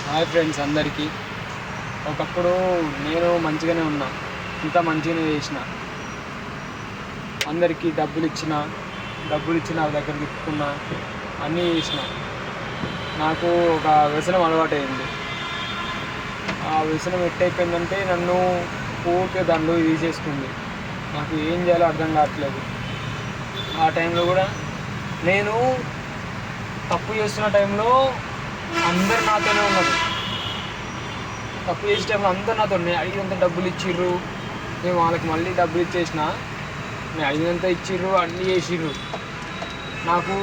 Hi friends అందరికీ. ఒకప్పుడు నేను మంచిగానే ఉన్నా, ఇంత మంచిగానే చేసిన, అందరికీ డబ్బులు ఇచ్చిన వాళ్ళ దగ్గర తిప్పుకున్నా, అన్నీ చేసిన. నాకు ఒక వ్యసనం అలవాటైంది. ఆ వ్యసనం ఎట్టయిపోయిందంటే నన్ను పూర్తిగా దానిలో తీసేసుకుంది. నాకు ఏం చేయాలో అర్థం కావట్లేదు. ఆ టైంలో కూడా నేను తప్పు చేస్తున్న టైంలో అందరు నాతోనే ఉన్నారు. తప్పు చేసే టైంలో అందరు నాతో, నేను అడిగినంత డబ్బులు ఇచ్చిర్రు, నేను వాళ్ళకి మళ్ళీ డబ్బులు ఇచ్చేసిన, నేను అడిగినంత ఇచ్చిర్రు, అన్నీ చేసిర్రు. నాకు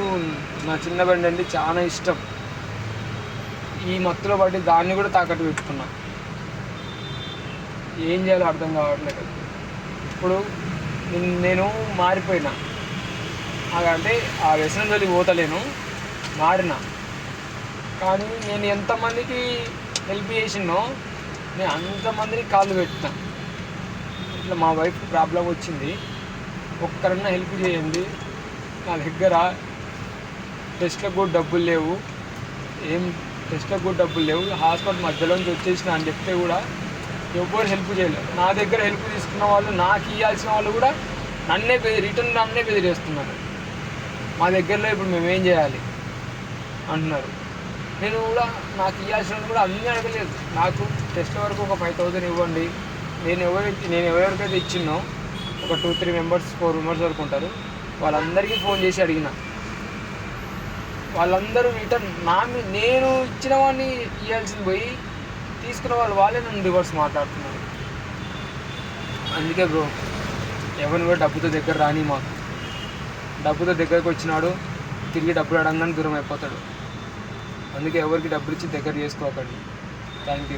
నా చిన్న బండి అంటే చాలా ఇష్టం. ఈ మత్తులో పడి దాన్ని కూడా తాకట్టు పెట్టుకున్నా. ఏం చేయాలో అర్థం కావట్లేదు. ఇప్పుడు నేను మారిపోయినా, అంటే ఆ వ్యసనం జోలికి పోతలేను, మారిన. కానీ నేను ఎంతమందికి హెల్ప్ చేసినో నేను అంతమందికి కాళ్ళు పెట్టిన. ఇట్లా మా వైఫ్ ప్రాబ్లం వచ్చింది, ఒక్కరన్నా హెల్ప్ చేయండి, నా దగ్గర టెస్ట్లకు కూడా డబ్బులు లేవు, హాస్పిటల్ మధ్యలోంచి వచ్చేసిన అని చెప్తే కూడా ఎవ్వరు హెల్ప్ చేయలేదు. నా దగ్గర హెల్ప్ తీసుకున్న వాళ్ళు, నాకు ఇవ్వాల్సిన వాళ్ళు కూడా నన్నే బెదిరేస్తున్నారు. మా దగ్గరలో ఇప్పుడు మేమేం చేయాలి అంటున్నారు. నేను కూడా నాకు ఇవ్వాల్సిన కూడా అన్నీ అడగలేదు. నాకు టెస్ట్ వరకు ఒక 5,000 ఇవ్వండి. నేను ఎవరెవరికైతే ఇచ్చినో ఒక 2-3 మెంబర్స్ 4 మెంబర్స్ వరకు ఉంటారు, వాళ్ళందరికీ ఫోన్ చేసి అడిగిన. వాళ్ళందరూ రిటర్న్ నేను ఇచ్చిన వాడిని ఇవ్వాల్సింది పోయి తీసుకున్న వాళ్ళే నన్ను రివర్స్ మాట్లాడుతున్నారు. అందుకే బ్రో, ఎవరిని కూడా డబ్బుతో దగ్గర రాని. మాకు డబ్బుతో దగ్గరకు వచ్చినాడు తిరిగి డబ్బులు అడగగానే దూరం అయిపోతాడు. అందుకే ఎవరికి డబ్బులు ఇచ్చి దగ్గర చేసుకోకండి. Thank you.